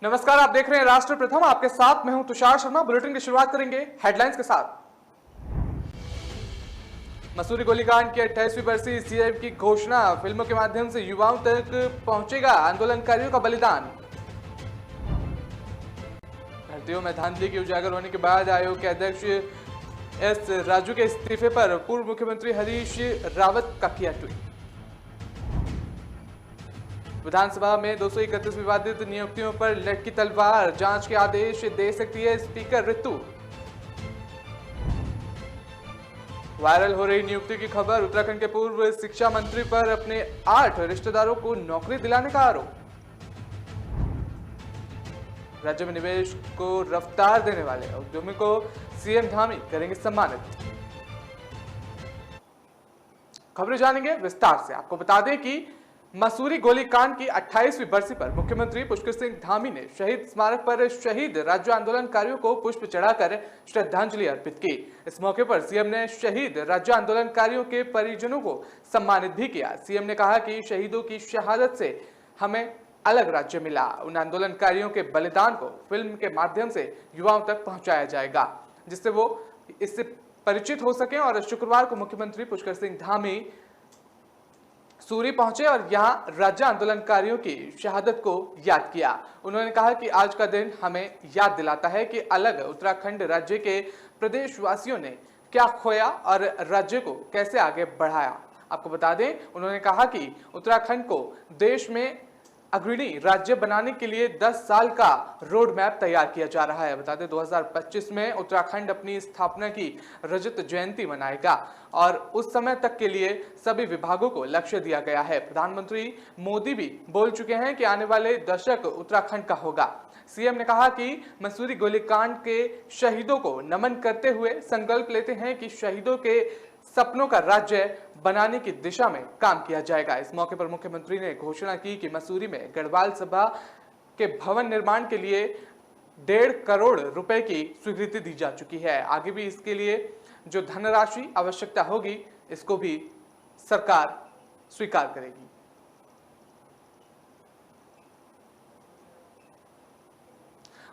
नमस्कार, आप देख रहे हैं राष्ट्र प्रथम। आपके साथ मैं हूं तुषार शर्मा। बुलेटिन की शुरुआत करेंगे हेडलाइंस के साथ। मसूरी गोलीकांड की 28वीं बरसी सीएम की घोषणा, फिल्मों के माध्यम से युवाओं तक पहुंचेगा आंदोलनकारियों का बलिदान। भर्तियों में धांधली की उजागर होने के बाद आयोग के अध्यक्ष एस राजू के इस्तीफे पर पूर्व मुख्यमंत्री हरीश रावत का किया ट्वीट। विधानसभा में 231 विवादित नियुक्तियों पर लटकी तलवार, जांच के आदेश दे सकती है स्पीकर ऋतु। वायरल हो रही नियुक्ति की खबर, उत्तराखंड के पूर्व शिक्षा मंत्री पर अपने 8 रिश्तेदारों को नौकरी दिलाने का आरोप। राज्य में निवेश को रफ्तार देने वाले उद्यमी को सीएम धामी करेंगे सम्मानित। खबरें जानेंगे विस्तार से। आपको बता दें कि मसूरी गोलीकांड की 28वीं बरसी पर मुख्यमंत्री पुष्कर सिंह धामी ने शहीद स्मारक पर शहीद राज्य आंदोलनकारियों को पुष्प चढ़ाकर श्रद्धांजलि अर्पित की। इस मौके पर सीएम ने शहीद राज्य आंदोलनकारियों के परिजनों को सम्मानित भी किया। सीएम ने कहा कि शहीदों की शहादत से हमें अलग राज्य मिला। उन आंदोलनकारियों के बलिदान को फिल्म के माध्यम से युवाओं तक पहुंचाया जाएगा, जिससे वो इससे परिचित हो सके। और शुक्रवार को मुख्यमंत्री पुष्कर सिंह धामी सूरी पहुंचे और यहां राज्य आंदोलनकारियों की शहादत को याद किया। उन्होंने कहा कि आज का दिन हमें याद दिलाता है कि अलग उत्तराखंड राज्य के प्रदेशवासियों ने क्या खोया और राज्य को कैसे आगे बढ़ाया। आपको बता दें, उन्होंने कहा कि उत्तराखंड को देश में अग्रणी राज्य बनाने के लिए 10 साल का रोड मैप तैयार किया जा रहा है। बता दें 2025 में उत्तराखंड अपनी स्थापना की रजत जयंती मनाएगा और उस समय तक के लिए सभी विभागों को लक्ष्य दिया गया है। प्रधानमंत्री मोदी भी बोल चुके हैं कि आने वाले दशक उत्तराखंड का होगा। सीएम ने कहा कि मसूरी गोलीकांड के शहीदों को नमन करते हुए संकल्प लेते हैं कि शहीदों के सपनों का राज्य बनाने की दिशा में काम किया जाएगा। इस मौके पर मुख्यमंत्री ने घोषणा की कि मसूरी में गढ़वाल सभा के भवन निर्माण के लिए 1.5 करोड़ रुपए की स्वीकृति दी जा चुकी है। आगे भी इसके लिए जो धनराशि आवश्यकता होगी, इसको भी सरकार स्वीकार करेगी।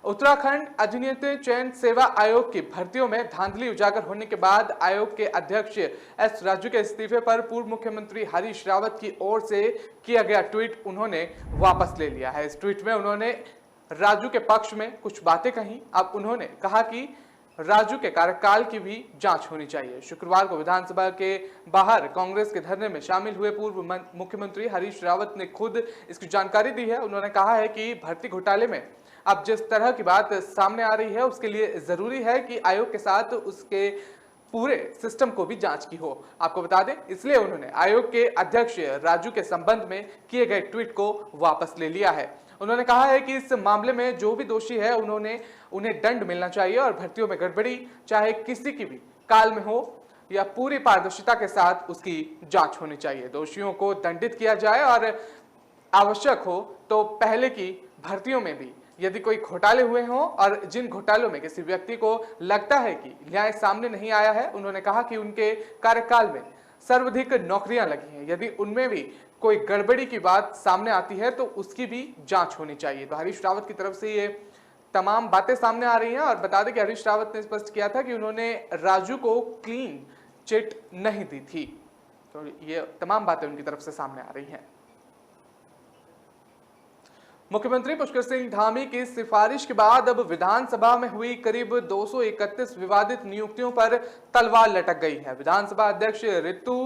उत्तराखंड अधीनस्थ चयन सेवा आयोग की भर्तियों में धांधली उजागर होने के बाद आयोग के अध्यक्ष एस राजू के इस्तीफे पर पूर्व मुख्यमंत्री हरीश रावत की ओर से किया गया ट्वीट उन्होंने वापस ले लिया है। इस ट्वीट में उन्होंने राजू के पक्ष में कुछ बातें कही। अब उन्होंने कहा कि राजू के कार्यकाल की भी जांच होनी चाहिए। शुक्रवार को विधानसभा के बाहर कांग्रेस के धरने में शामिल हुए पूर्व मुख्यमंत्री हरीश रावत ने खुद इसकी जानकारी दी है। उन्होंने कहा है कि भर्ती घोटाले में अब जिस तरह की बात सामने आ रही है, उसके लिए जरूरी है कि आयोग के साथ उसके पूरे सिस्टम को भी जांच की हो। आपको बता दें, इसलिए उन्होंने आयोग के अध्यक्ष राजू के संबंध में किए गए ट्वीट को वापस ले लिया है। उन्होंने कहा है कि इस मामले में जो भी दोषी है उन्हें दंड मिलना चाहिए और भर्तियों में गड़बड़ी चाहे किसी की भी काल में हो या पूरी पारदर्शिता के साथ उसकी जांच होनी चाहिए। दोषियों को दंडित किया जाए और आवश्यक हो तो पहले की भर्तियों में भी यदि कोई घोटाले हुए हों और जिन घोटालों में किसी व्यक्ति को लगता है कि न्याय सामने नहीं आया है, उन्होंने कहा कि उनके कार्यकाल में सर्वाधिक नौकरियां लगी हैं, यदि उनमें भी कोई गड़बड़ी की बात सामने आती है तो उसकी भी जांच होनी चाहिए। तो हरीश रावत की तरफ से ये तमाम बातें सामने आ रही हैं और बता दें कि हरीश रावत ने स्पष्ट किया था कि उन्होंने राजू को क्लीन चिट नहीं दी थी। तो ये तमाम बातें उनकी तरफ से सामने आ रही हैं। मुख्यमंत्री पुष्कर सिंह धामी की सिफारिश के बाद अब विधानसभा में हुई करीब 231 विवादित नियुक्तियों पर तलवार लटक गई है। विधानसभा अध्यक्ष ऋतु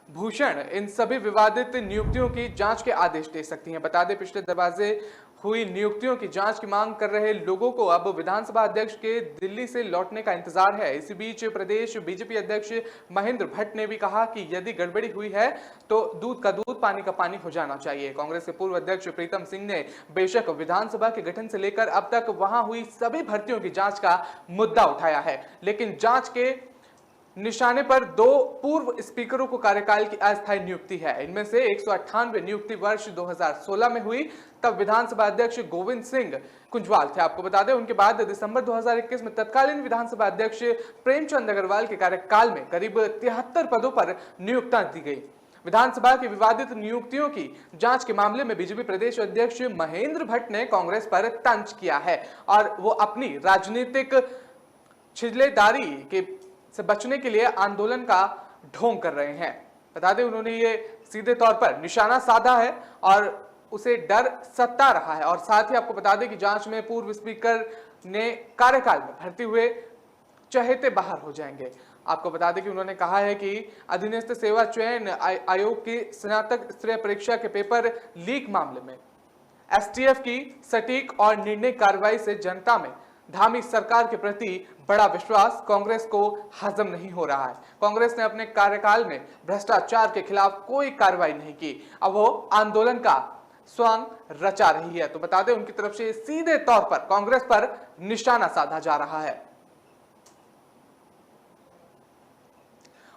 भूषण इन सभी विवादित नियुक्तियों की जांच के आदेश दे सकती हैं। बता दें, पिछले दरवाजे हुई नियुक्तियों की जांच की मांग कर रहे लोगों को अब विधानसभा अध्यक्ष के दिल्ली से लौटने का इंतजार है। इसी बीच प्रदेश बीजेपी अध्यक्ष महेंद्र भट्ट ने भी कहा कि यदि गड़बड़ी हुई है तो दूध का दूध पानी का पानी हो जाना चाहिए। कांग्रेस के पूर्व अध्यक्ष प्रीतम सिंह ने बेशक विधानसभा के गठन से लेकर अब तक वहां हुई सभी भर्तियों की जांच का मुद्दा उठाया है, लेकिन जांच के निशाने पर 2 पूर्व स्पीकरों को कार्यकाल की अस्थायी नियुक्ति है। इनमें से 198 नियुक्ति वर्ष 2016 में हुई, तब विधानसभा अध्यक्ष गोविंद सिंह कुंजवाल थे। आपको बता दें, उनके बाद दिसंबर 2021 में तत्कालीन विधानसभा अध्यक्ष प्रेमचंद अग्रवाल के कार्यकाल में करीब 73 पदों पर नियुक्तियां दी गई। विधानसभा की विवादित नियुक्तियों की जांच के मामले में बीजेपी प्रदेश अध्यक्ष महेंद्र भट्ट ने कांग्रेस पर तंज किया है और वो अपनी राजनीतिक छिजलेदारी के से बचने के लिए आंदोलन का ढोंग कर रहे हैं। बता दें, उन्होंने ये सीधे तौर पर निशाना साधा है और उसे डर सता रहा है। और साथ ही आपको बता दें कि जांच में पूर्व स्पीकर ने कार्यकाल में भर्ती हुए चहेते बाहर हो जाएंगे। आपको बता दें कि उन्होंने कहा है कि अधीनस्थ सेवा चयन आयोग की स्नातक स्तरीय परीक्षा के पेपर लीक मामले में एसटीएफ की सटीक और निर्णय कार्रवाई से जनता में धामी सरकार के प्रति बड़ा विश्वास कांग्रेस को हजम नहीं हो रहा है। कांग्रेस ने अपने कार्यकाल में भ्रष्टाचार के खिलाफ कोई कार्रवाई नहीं की, अब वो आंदोलन का स्वांग रचा रही है। तो बता दें, उनकी तरफ से सीधे तौर पर कांग्रेस पर निशाना साधा जा रहा है।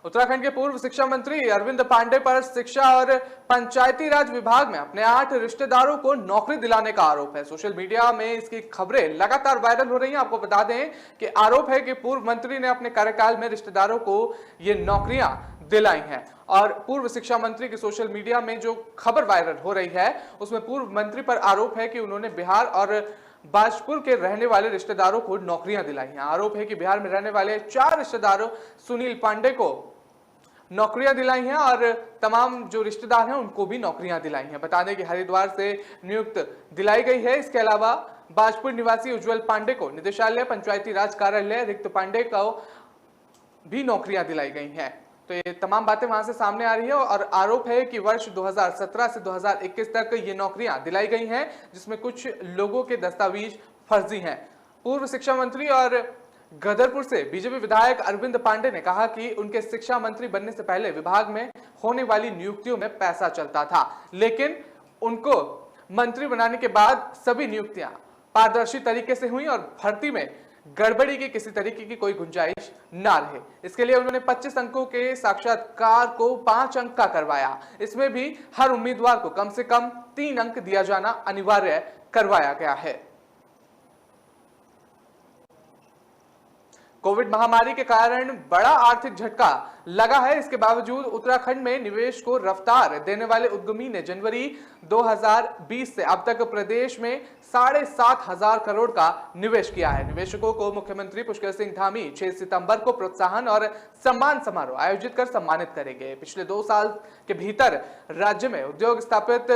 उत्तराखंड के पूर्व शिक्षा मंत्री अरविंद पांडे पर शिक्षा और पंचायती राज विभाग में अपने 8 रिश्तेदारों को नौकरी दिलाने का आरोप है। सोशल मीडिया में इसकी खबरें लगातार वायरल हो रही हैं। आपको बता दें कि आरोप है कि पूर्व मंत्री ने अपने कार्यकाल में रिश्तेदारों को ये नौकरियां दिलाई हैं। और पूर्व शिक्षा मंत्री की सोशल मीडिया में जो खबर वायरल हो रही है उसमें पूर्व मंत्री पर आरोप है कि उन्होंने बिहार और बाजपुर के रहने वाले रिश्तेदारों को नौकरियां दिलाई हैं। आरोप है कि बिहार में रहने वाले 4 रिश्तेदारों सुनील पांडे को नौकरियां दिलाई हैं और तमाम जो रिश्तेदार हैं उनको भी नौकरियां दिलाई हैं। बता दें कि हरिद्वार से नियुक्त दिलाई गई है। इसके अलावा बाजपुर निवासी उज्जवल पांडे को निदेशालय पंचायती राज कार्यालय रिक्त पांडे को भी नौकरियां दिलाई गई हैं। तो ये तमाम बातें वहां से सामने आ रही है और आरोप है कि वर्ष 2017 से 2021 तक ये नौकरियां दिलाई गई हैं, जिसमें कुछ लोगों के दस्तावेज फर्जी हैं। पूर्व शिक्षा मंत्री और गदरपुर से बीजेपी विधायक अरविंद पांडे ने कहा कि उनके शिक्षा मंत्री बनने से पहले विभाग में होने वाली नियुक्तियों में पैसा चलता था, लेकिन उनको मंत्री बनाने के बाद सभी नियुक्तियां पारदर्शी तरीके से हुई और भर्ती में गड़बड़ी की किसी तरीके की कोई गुंजाइश ना रहे। इसके लिए उन्होंने 25 अंकों के साक्षात्कार को 5 अंक का करवाया। इसमें भी हर उम्मीदवार को कम से कम 3 अंक दिया जाना अनिवार्य करवाया गया है। कोविड महामारी के कारण बड़ा आर्थिक झटका लगा है। इसके बावजूद उत्तराखंड में निवेश को रफ्तार देने वाले उद्यमी ने जनवरी 2020 से अब तक प्रदेश में 7,500 करोड़ का निवेश किया है। निवेशकों को मुख्यमंत्री पुष्कर सिंह धामी 6 सितंबर को प्रोत्साहन और सम्मान समारोह आयोजित कर सम्मानित करेंगे। पिछले 2 साल के भीतर राज्य में उद्योग स्थापित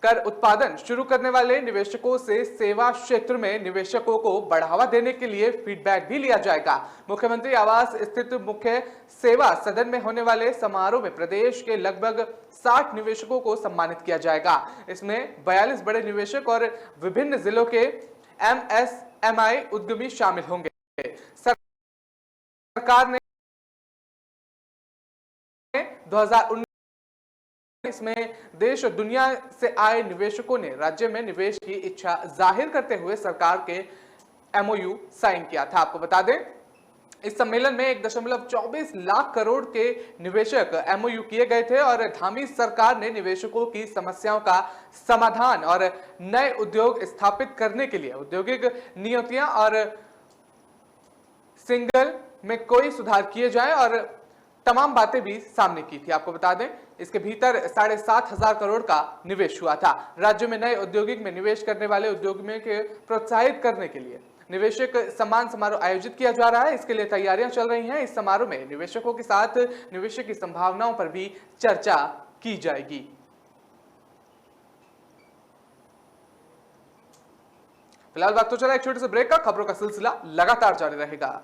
कर उत्पादन शुरू करने वाले निवेशकों से सेवा क्षेत्र में निवेशकों को बढ़ावा देने के लिए फीडबैक भी लिया जाएगा। मुख्यमंत्री आवास स्थित मुख्य सेवा सदन में होने वाले समारोह में प्रदेश के लगभग 60 निवेशकों को सम्मानित किया जाएगा। इसमें 42 बड़े निवेशक और विभिन्न जिलों के एमएसएमई उद्यमी शामिल होंगे। सरकार ने 2019 इसमें देश और दुनिया से आए निवेशकों ने राज्य में निवेश की इच्छा जाहिर करते हुए सरकार के एमओयू साइन किया था। आपको बता दें, इस सम्मेलन में 1.24 लाख करोड़ के निवेशक एमओयू किए गए थे और धामी सरकार ने निवेशकों की समस्याओं का समाधान और नए उद्योग स्थापित करने के लिए औद्योगिक नीतियां और सिंगल में कोई सुधार किए जाए और तमाम बातें भी सामने की थी। आपको बता दें, इसके भीतर 7,500 करोड़ का निवेश हुआ था। राज्य में नए औद्योगिक में निवेश करने वाले उद्योगियों के प्रोत्साहित करने के लिए निवेशक सम्मान समारोह आयोजित किया जा रहा है। इसके लिए तैयारियां चल रही हैं। इस समारोह में निवेशकों के साथ निवेश की संभावनाओं पर भी चर्चा की जाएगी। फिलहाल वक्त तो चला एक छोटे से ब्रेक का। खबरों का सिलसिला लगातार जारी रहेगा।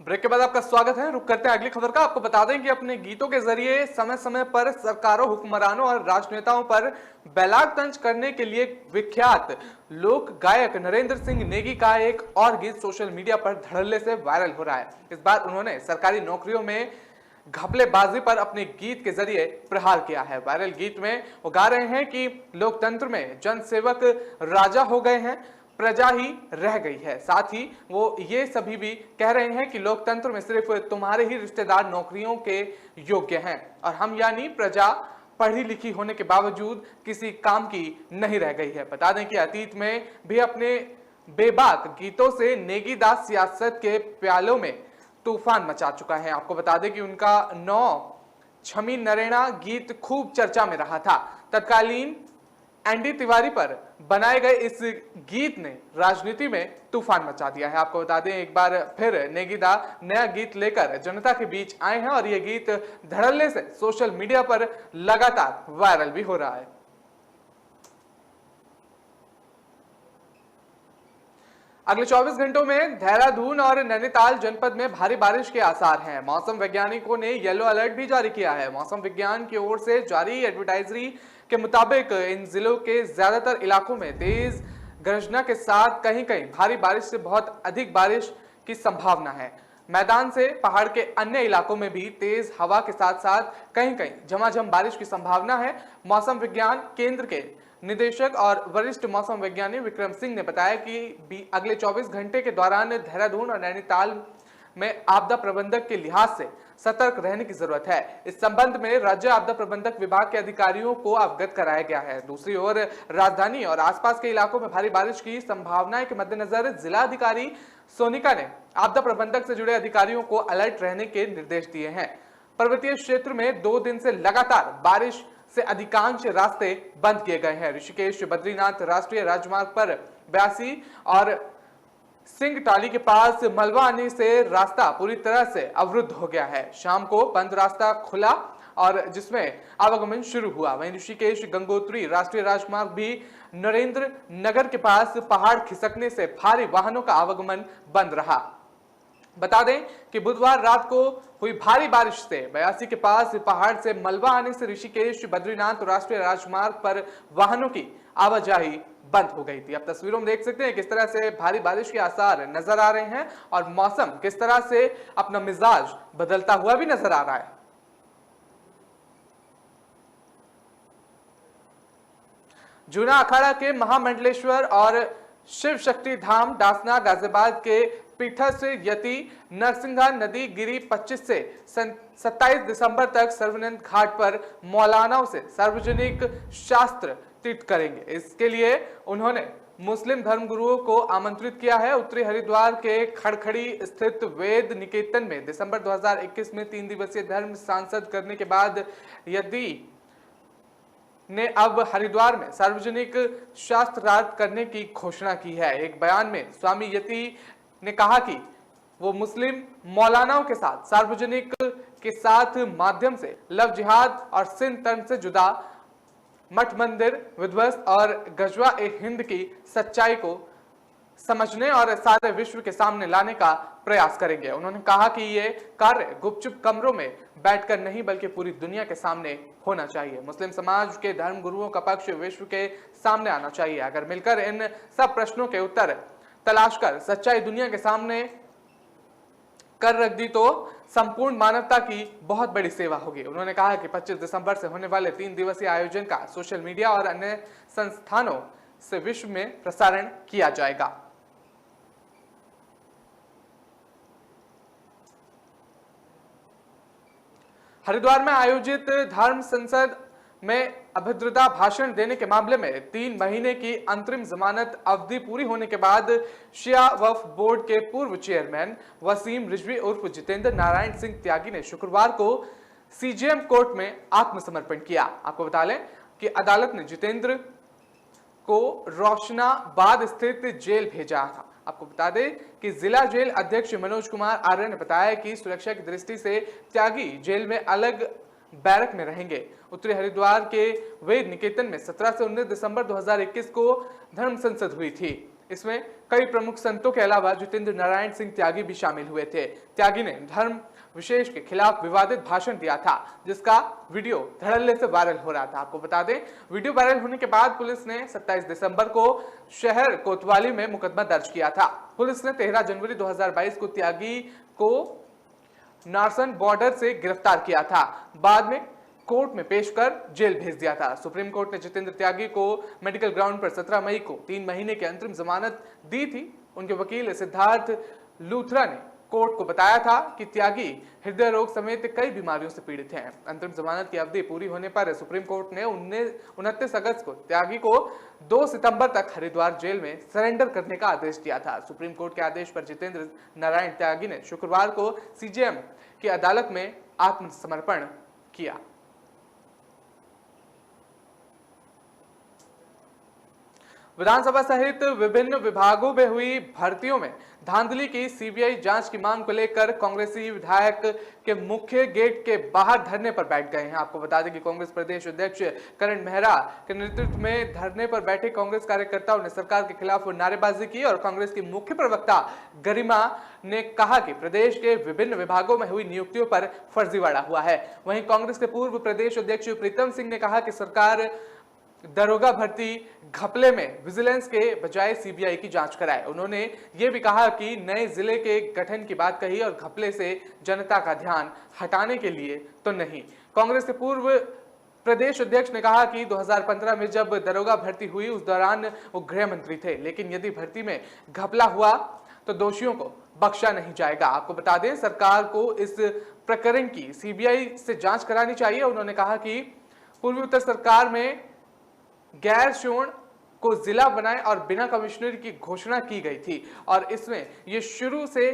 ब्रेक के बाद आपका स्वागत है। रुक करते हैं अगली खबर का। आपको बता दें कि अपने गीतों के जरिए समय समय पर सरकारों, हुक्मरानों और राजनेताओं पर बैलाग तंज करने के लिए विख्यात लोक गायक नरेंद्र सिंह नेगी का एक और गीत सोशल मीडिया पर धड़ल्ले से वायरल हो रहा है। इस बार उन्होंने सरकारी नौकरियों में घपलेबाजी पर अपने गीत के जरिए प्रहार किया है। वायरल गीत में वो गा रहे हैं कि लोकतंत्र में जनसेवक राजा हो गए हैं, प्रजा ही रह गई है। साथ ही वो ये सभी भी कह रहे हैं कि लोकतंत्र में सिर्फ तुम्हारे ही रिश्तेदार नौकरियों के योग्य हैं और हम यानी प्रजा पढ़ी लिखी होने के बावजूद किसी काम की नहीं रह गई है। बता दें कि अतीत में भी अपने बेबाक गीतों से नेगी दास सियासत के प्यालों में तूफान मचा चुका है। आपको बता दें कि उनका 9 छमी नरेणा गीत खूब चर्चा में रहा था। तत्कालीन एनडी तिवारी पर बनाए गए इस गीत ने राजनीति में तूफान मचा दिया है। आपको बता दें एक बार फिर नेगीदा नया गीत लेकर जनता के बीच आए हैं और यह गीत धड़ल्ले से सोशल मीडिया पर लगातार वायरल भी हो रहा है। अगले 24 घंटों में देहरादून और नैनीताल जनपद में भारी बारिश के आसार हैं। मौसम वैज्ञानिकों ने येलो अलर्ट भी जारी किया है। मौसम विज्ञान की ओर से जारी एडवर्टाइजरी के मुताबिक इन जिलों के ज्यादातर इलाकों में तेज गर्जना के साथ कहीं कहीं भारी बारिश से बहुत अधिक बारिश की संभावना है। मैदान से पहाड़ के अन्य इलाकों में भी तेज हवा के साथ साथ कहीं कहीं झमाझम बारिश की संभावना है। मौसम विज्ञान केंद्र के निदेशक और वरिष्ठ मौसम वैज्ञानिक विक्रम सिंह ने बताया कि अगले 24 घंटे के दौरान देहरादून और नैनीताल में आपदा प्रबंधक के लिहाज से सतर्क रहने की जरूरत है। इस संबंध में राज्य आपदा प्रबंधक विभाग के अधिकारियों को अवगत कराया गया है। दूसरी ओर राजधानी और आसपास के इलाकों में भारी बारिश की संभावना के मद्देनजर जिला अधिकारी सोनिका ने आपदा प्रबंधक से जुड़े अधिकारियों को अलर्ट रहने के निर्देश दिए हैं। पर्वतीय क्षेत्र में 2 दिन से लगातार बारिश से अधिकांश रास्ते बंद किए गए हैं। ऋषिकेश बद्रीनाथ राष्ट्रीय राजमार्ग पर 82 और सिंह टाली के पास मलबा आने से रास्ता पूरी तरह से अवरुद्ध हो गया है। शाम को बंद रास्ता खुला और जिसमें आवागमन शुरू हुआ। वहीं ऋषिकेश गंगोत्री राष्ट्रीय राजमार्ग भी नरेंद्र नगर के पास पहाड़ खिसकने से भारी वाहनों का आवागमन बंद रहा। बता दें कि बुधवार रात को हुई भारी बारिश से 82 के पास पहाड़ से मलबा आने से ऋषिकेश बद्रीनाथ राष्ट्रीय राजमार्ग पर वाहनों की आवाजाही बंद हो गई थी। अब तस्वीरों में देख सकते हैं किस तरह से भारी बारिश के आसार नजर आ रहे हैं और मौसम किस तरह से अपना मिजाज बदलता हुआ भी नजर आ रहा है। जूना अखाड़ा के महामंडलेश्वर और शिव शक्ति धाम डासना गाजियाबाद के पीठस्थ यति नरसिंहा नदी गिरी 25 से 27 दिसंबर तक सर्वनंद घाट पर मौलानाओं से सार्वजनिक शास्त्र तीर्थ करेंगे। इसके लिए उन्होंने मुस्लिम धर्मगुरुओं को आमंत्रित किया है। उत्तरी हरिद्वार के खड़खड़ी स्थित वेद निकेतन में दिसंबर 2021 में 3 दिवसीय धर्म सांसद करने के बाद यदि ने अब हरिद्वार में सार्वजनिक शास्त्रार्थ करने की घोषणा की है। एक बयान में स्वामी यति ने कहा कि वो मुस्लिम मौलानाओं के साथ सार्वजनिक के साथ माध्यम से लव जिहाद और सिंध तंत्र से जुदा मठ मंदिर विध्वंस और गजवा ए हिंद की सच्चाई को समझने और सारे विश्व के सामने लाने का प्रयास करेंगे। उन्होंने कहा कि ये कार्य गुपचुप कमरों में बैठकर नहीं बल्कि पूरी दुनिया के सामने होना चाहिए। मुस्लिम समाज के धर्म गुरुओं का पक्ष विश्व के सामने आना चाहिए। अगर मिलकर इन सब प्रश्नों के उत्तर तलाश कर सच्चाई दुनिया के सामने कर रख दी तो संपूर्ण मानवता की बहुत बड़ी सेवा होगी। उन्होंने कहा कि 25 दिसंबर से होने वाले 3 दिवसीय आयोजन का सोशल मीडिया और अन्य संस्थानों से विश्व में प्रसारण किया जाएगा। हरिद्वार में आयोजित धर्म संसद में अभद्रता भाषण देने के मामले में 3 महीने की अंतरिम जमानत अवधि पूरी होने के बाद शिया वक्फ बोर्ड के पूर्व चेयरमैन वसीम रिजवी उर्फ जितेंद्र नारायण सिंह त्यागी ने शुक्रवार को सीजेएम कोर्ट में आत्मसमर्पण किया। आपको बता लें कि अदालत ने जितेंद्र को रोशनाबाद स्थित जेल भेजा था। आपको बता दें कि जिला जेल अध्यक्ष मनोज कुमार आर्य ने बताया कि सुरक्षा की दृष्टि से त्यागी जेल में अलग बैरक में रहेंगे। उत्तरी हरिद्वार के वेद निकेतन में 17 से 19 दिसंबर 2021 को धर्म संसद हुई थी। इसमें कई प्रमुख संतों के अलावा जितेंद्र नारायण सिंह त्यागी भी शामिल हुए थे। त्यागी ने धर्म विशेष के खिलाफ विवादित भाषण दिया था, जिसका वीडियो धड़ल्ले से वायरल हो रहा था। आपको बता दें वीडियो वायरल होने के बाद पुलिस ने 27 दिसंबर को शहर कोतवाली में मुकदमा दर्ज किया था। पुलिस ने 13 जनवरी 2022 को त्यागी को नारसन बॉर्डर से गिरफ्तार किया था। बाद में कोर्ट में पेश कर जेल भेज दिया था। सुप्रीम कोर्ट ने जितेंद्र त्यागी को मेडिकल ग्राउंड पर 17 मई को 3 महीने की अंतरिम जमानत दी थी। उनके वकील सिद्धार्थ लूथरा ने कोर्ट को बताया था कि त्यागी हृदय रोग समेत कई बीमारियों से पीड़ित हैं। अंतरिम जमानत की अवधि पूरी होने पर सुप्रीम कोर्ट ने 29 अगस्त को त्यागी को 2 सितंबर तक हरिद्वार जेल में सरेंडर करने का आदेश दिया था। सुप्रीम कोर्ट के आदेश पर जितेंद्र नारायण त्यागी ने शुक्रवार को सीजेएम की अदालत में आत्मसमर्पण किया। विधानसभा सहित विभिन्न विभागों में हुई भर्तियों में धांधली की सीबीआई जांच की मांग को लेकर कांग्रेसी विधायक के मुख्य गेट के बाहर धरने पर बैठ गए हैं। आपको बता दें कि कांग्रेस प्रदेश अध्यक्ष करण मेहरा के नेतृत्व में धरने पर बैठे कांग्रेस कार्यकर्ताओं ने सरकार के खिलाफ नारेबाजी की और कांग्रेस की मुख्य प्रवक्ता गरिमा ने कहा कि प्रदेश के विभिन्न विभागों में हुई नियुक्तियों पर फर्जीवाड़ा हुआ है। वहीं कांग्रेस के पूर्व प्रदेश अध्यक्ष प्रीतम सिंह ने कहा कि सरकार दरोगा भर्ती घपले में विजिलेंस के बजाय सीबीआई की जांच कराए। उन्होंने ये भी कहा कि नए जिले के गठन की बात कही और घपले से जनता का ध्यान हटाने के लिए तो नहीं। कांग्रेस के पूर्व प्रदेश अध्यक्ष ने कहा कि 2015 में जब दरोगा भर्ती हुई उस दौरान वो गृह मंत्री थे, लेकिन यदि भर्ती में घपला हुआ तो दोषियों को बख्शा नहीं जाएगा। आपको बता दें सरकार को इस प्रकरण की सीबीआई से जांच करानी चाहिए। उन्होंने कहा कि पूर्वी उत्तर सरकार में गैर शोण को जिला बनाए और बिना कमिश्नर की घोषणा की गई थी और इसमें यह शुरू से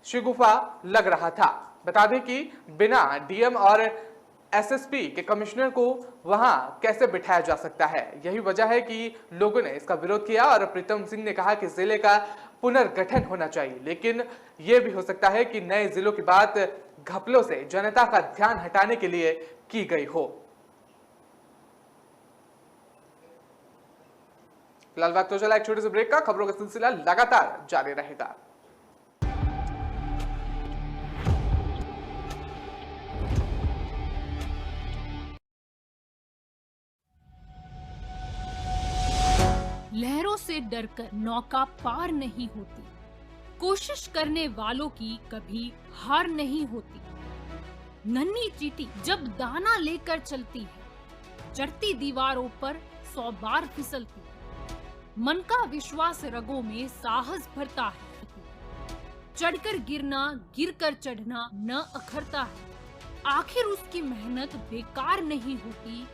शिगुफा लग रहा था। बता दें कि बिना डीएम और एसएसपी के कमिश्नर को वहां कैसे बिठाया जा सकता है। यही वजह है कि लोगों ने इसका विरोध किया और प्रीतम सिंह ने कहा कि जिले का पुनर्गठन होना चाहिए, लेकिन यह भी हो सकता है कि नए जिलों की बात घपलों से जनता का ध्यान हटाने के लिए की गई हो। फिलहाल वक्त तो चला एक छोटे से ब्रेक का। खबरों का सिलसिला लगातार जारी रहेगा। लहरों से डरकर नौका पार नहीं होती, कोशिश करने वालों की कभी हार नहीं होती। नन्ही चींटी जब दाना लेकर चलती है, चढ़ती दीवारों पर 100 बार फिसलती है। मन का विश्वास रगों में साहस भरता है, चढ़कर गिरना गिरकर चढ़ना न अखरता है। आखिर उसकी मेहनत बेकार नहीं होती,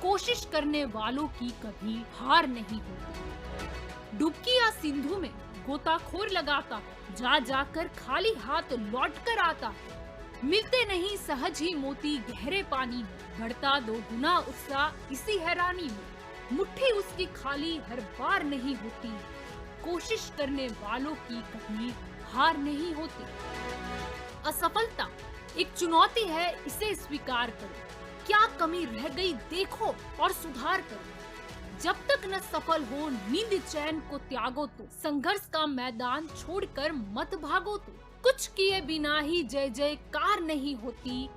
कोशिश करने वालों की कभी हार नहीं होती। डुबकी या सिंधु में गोताखोर लगाता है, जा जाकर खाली हाथ लौट कर आता है। मिलते नहीं सहज ही मोती गहरे पानी में, बढ़ता 2 गुना उत्साह इसी हैरानी में। मुट्ठी उसकी खाली हर बार नहीं होती, कोशिश करने वालों की कभी हार नहीं होती। असफलता एक चुनौती है, इसे स्वीकार करो। क्या कमी रह गई देखो और सुधार करो। जब तक न सफल हो नींद चैन को त्यागो तो, संघर्ष का मैदान छोड़कर मत भागो तो। कुछ किए बिना ही जय जयकार नहीं होती,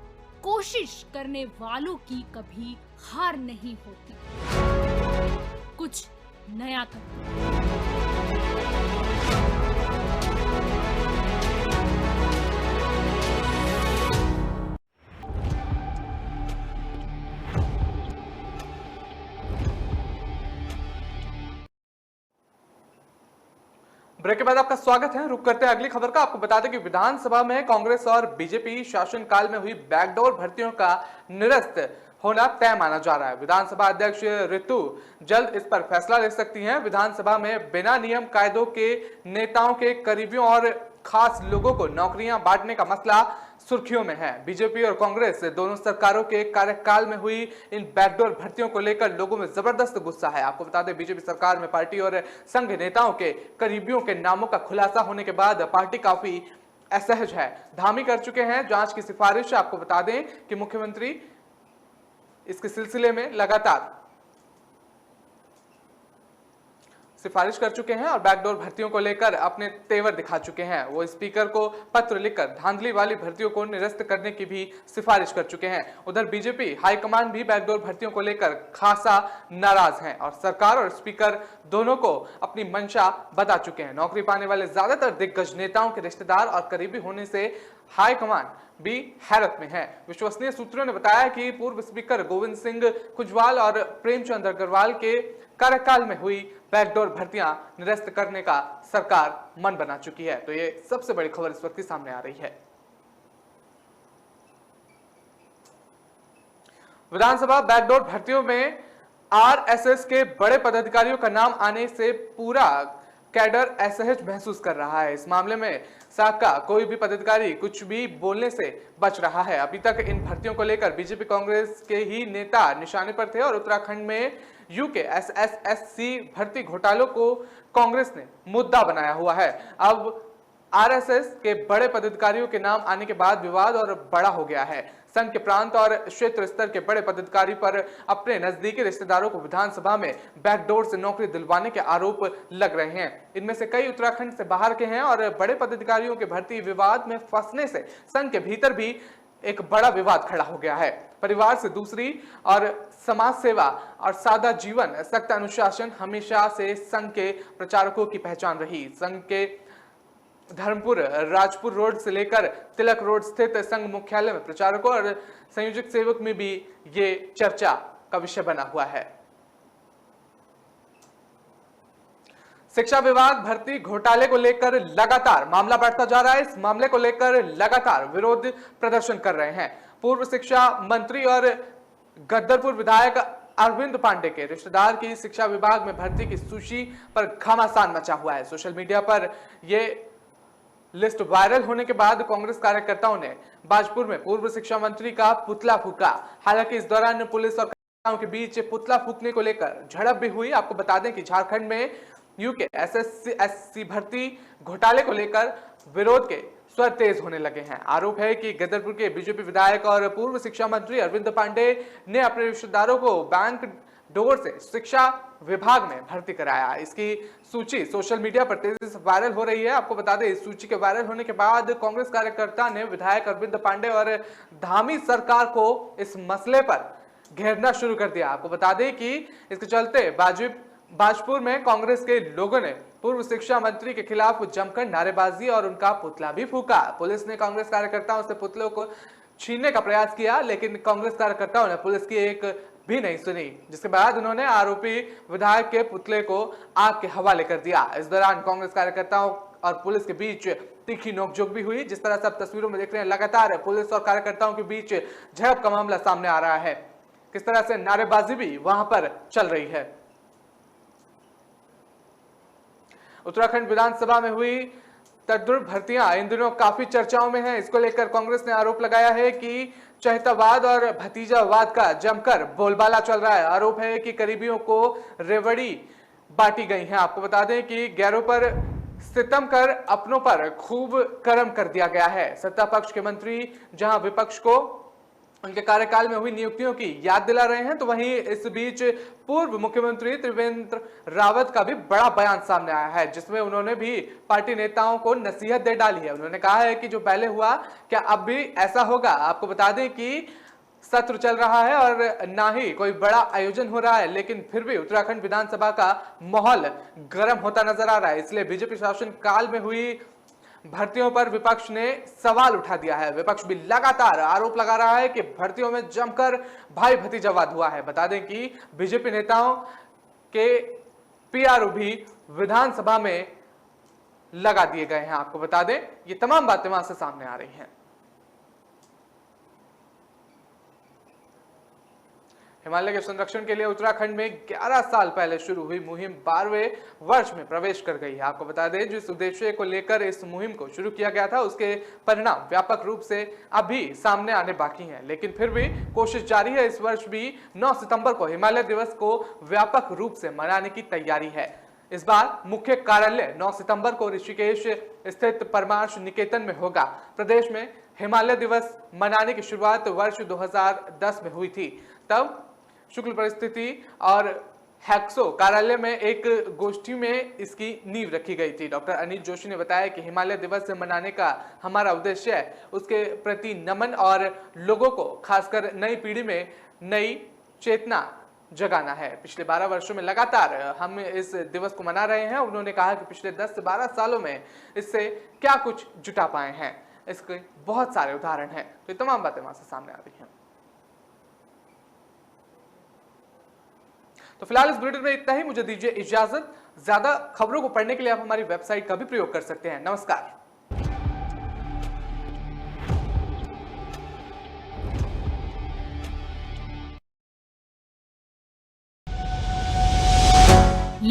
कोशिश करने वालों की कभी हार नहीं होती। कुछ नया करो। ब्रेक के बाद आपका स्वागत है। रुक करते हैं अगली खबर का। आपको बता दें कि विधानसभा में कांग्रेस और बीजेपी शासनकाल में हुई बैकडोर भर्तियों का निरस्त होना तय माना जा रहा है। विधानसभा अध्यक्ष ऋतु जल्द इस पर फैसला ले सकती हैं। विधानसभा में बिना नियम कायदों के नेताओं के करीबियों और खास लोगों को नौकरियां बांटने का मसला सुर्खियों में है। बीजेपी और कांग्रेस दोनों सरकारों के कार्यकाल में हुई इन बैकडोर भर्तियों को लेकर लोगों में जबरदस्त गुस्सा है। आपको बता दें बीजेपी सरकार में पार्टी और संघ नेताओं के करीबियों के नामों का खुलासा होने के बाद पार्टी काफी असहज है, धामी कर चुके हैं। जांच की सिफारिश आपको बता दें कि मुख्यमंत्री इसके सिलसिले में लगातार सिफारिश कर चुके हैं और बैकडोर भर्तियों को लेकर अपने तेवर दिखा चुके हैं। वो स्पीकर को पत्र लिखकर धांधली वाली भर्तियों को निरस्त करने की भी सिफारिश कर चुके हैं। उधर बीजेपी हाईकमान भी बैकडोर भर्तियों को लेकर खासा नाराज हैं और सरकार और स्पीकर दोनों को अपनी मंशा बता चुके हैं। नौकरी पाने वाले ज्यादातर दिग्गज नेताओं के रिश्तेदार और करीबी होने से हाईकमान भी हैरत में हैं। विश्वसनीय सूत्रों ने बताया कि पूर्व स्पीकर गोविंद सिंह कुजवाल और प्रेमचंद अग्रवाल के कार्यकाल में हुई बैकडोर भर्तियां निरस्त करने का सरकार मन बना चुकी है। तो ये सबसे बड़ी खबर इस वक्त की सामने आ रही है। विधानसभा बैकडोर भर्तियों में आरएसएस के बड़े पदाधिकारियों का नाम आने से पूरा कैडर असहज महसूस कर रहा है। इस मामले में साख का कोई भी पदाधिकारी कुछ भी बोलने से बच रहा है। अभी तक इन भर्तियों को लेकर बीजेपी कांग्रेस के ही नेता निशाने पर थे और उत्तराखंड में यूके एसएससी भर्ती घोटालों को कांग्रेस ने मुद्दा बनाया हुआ है। अब आरएसएस के बड़े पदाधिकारियों के नाम आने के बाद विवाद और बड़ा हो गया है। संघ के प्रांत और क्षेत्र स्तर के बड़े पदाधिकारी पर अपने नजदीकी रिश्तेदारों को विधानसभा में बैकडोर से नौकरी दिलवाने के आरोप लग रहे हैं। इनमें से कई उत्तराखंड से बाहर के हैं और बड़े पदाधिकारियों के भर्ती विवाद में फंसने से संघ के भीतर भी एक बड़ा विवाद खड़ा हो गया है। परिवार से दूसरी और समाज सेवा और सादा जीवन, सख्त अनुशासन हमेशा से संघ के प्रचारकों की पहचान रही। संघ के धर्मपुर राजपुर रोड से लेकर तिलक रोड स्थित संघ मुख्यालय में प्रचारकों और संयोजक सेवक में भी ये चर्चा का विषय बना हुआ है। शिक्षा विभाग भर्ती घोटाले को लेकर लगातार मामला बढ़ता जा रहा है। इस मामले को लेकर लगातार विरोध प्रदर्शन कर रहे हैं। पूर्व शिक्षा मंत्री और गद्दरपुर विधायक अरविंद पांडे के रिश्तेदार की शिक्षा विभाग में भर्ती की सूची पर घमासान मचा हुआ है। सोशल मीडिया पर यह लिस्ट वायरल होने के बाद कांग्रेस कार्यकर्ताओं ने बाजपुर में पूर्व शिक्षा मंत्री का पुतला फूका। हालांकि इस दौरान पुलिस और कार्यकर्ताओं के बीच पुतला फूकने को लेकर झड़प भी हुई। आपको बता दें कि झारखंड में यूके एसएससी भर्ती घोटाले को लेकर विरोध के स्वर तेज होने लगे हैं। आरोप है कि गदरपुर के बीजेपी विधायक और पूर्व शिक्षा मंत्री अरविंद पांडे ने अपने रिश्तेदारों को बैंक डोर से शिक्षा विभाग में भर्ती कराया। इसकी सूची सोशल मीडिया पर तेजी से वायरल हो रही है। आपको बता दें, इस सूची के वायरल होने के बाद कांग्रेस कार्यकर्ता ने विधायक अरविंद पांडे और धामी सरकार को इस मसले पर घेरना शुरू कर दिया। आपको बता दें कि इसके चलते बाजपुर में कांग्रेस के लोगों ने पूर्व शिक्षा मंत्री के खिलाफ जमकर नारेबाजी और उनका पुतला भी फूका। पुलिस ने कांग्रेस कार्यकर्ताओं से पुतलों को छीनने का प्रयास किया, लेकिन कांग्रेस कार्यकर्ताओं ने पुलिस की एक भी नहीं सुनी, जिसके बाद उन्होंने आरोपी विधायक के पुतले को आग के हवाले कर दिया। इस दौरान कांग्रेस कार्यकर्ताओं और पुलिस के बीच तीखी नोकझोंक भी हुई। जिस तरह से आप तस्वीरों में देख रहे हैं, लगातार पुलिस और कार्यकर्ताओं के बीच झड़प का मामला सामने आ रहा है। किस तरह से नारेबाजी भी वहां पर चल रही है। उत्तराखंड विधानसभा में हुई तदुर भर्तियां इन दिनों काफी चर्चाओं में है। इसको लेकर कांग्रेस ने आरोप लगाया है कि चहेतावाद और भतीजावाद का जमकर बोलबाला चल रहा है। आरोप है कि करीबियों को रेवड़ी बांटी गई है। आपको बता दें कि गैरों पर सितम कर अपनों पर खूब कर्म कर दिया गया है। सत्ता पक्ष के मंत्री जहां विपक्ष को उनके कार्यकाल में हुई नियुक्तियों की याद दिला रहे हैं, तो वहीं इस बीच पूर्व मुख्यमंत्री त्रिवेंद्र रावत का भी बड़ा बयान सामने आया है, जिसमें उन्होंने भी पार्टी नेताओं को नसीहत दे डाली है। उन्होंने कहा है कि जो पहले हुआ क्या अब भी ऐसा होगा। आपको बता दें कि सत्र चल रहा है और ना ही कोई बड़ा आयोजन हो रहा है, लेकिन फिर भी उत्तराखंड विधानसभा का माहौल गर्म होता नजर आ रहा है। इसलिए बीजेपी शासन काल में हुई भर्तियों पर विपक्ष ने सवाल उठा दिया है। विपक्ष भी लगातार आरोप लगा रहा है कि भर्तियों में जमकर भाई भतीजावाद हुआ है। बता दें कि बीजेपी नेताओं के पीआरओ भी विधानसभा में लगा दिए गए हैं। आपको बता दें, ये तमाम बातें वहां से सामने आ रही हैं। हिमालय के संरक्षण के लिए उत्तराखंड में 11 साल पहले शुरू हुई मुहिम 12वें वर्ष में प्रवेश कर गई है। आपको बता दें, जिस उद्देश्य को लेकर इस मुहिम को शुरू किया गया था, उसके परिणाम व्यापक रूप से अभी सामने आने बाकी हैं, लेकिन फिर भी कोशिश जारी है। इस वर्ष भी 9 सितंबर को हिमालय दिवस को व्यापक रूप से मनाने की तैयारी है। इस बार मुख्य कार्यालय 9 सितंबर को ऋषिकेश स्थित परमार्श निकेतन में होगा। प्रदेश में हिमालय दिवस मनाने की शुरुआत वर्ष 2010 में हुई थी। तब शुक्ल परिस्थिति और हैक्सो कार्यालय में एक गोष्ठी में इसकी नींव रखी गई थी। डॉक्टर अनिल जोशी ने बताया कि हिमालय दिवस मनाने का हमारा उद्देश्य है उसके प्रति नमन और लोगों को, खासकर नई पीढ़ी में नई चेतना जगाना है। पिछले 12 वर्षों में लगातार हम इस दिवस को मना रहे हैं। उन्होंने कहा कि पिछले 10 से 12 सालों में इससे क्या कुछ जुटा पाए हैं। इसके बहुत सारे उदाहरण हैं। तो ये तमाम बातें वहां से सामने आ रही हैं। तो फिलहाल इस बुलेटिन में इतना ही। मुझे दीजिए इजाजत। ज्यादा खबरों को पढ़ने के लिए आप हमारी वेबसाइट का भी प्रयोग कर सकते हैं। नमस्कार।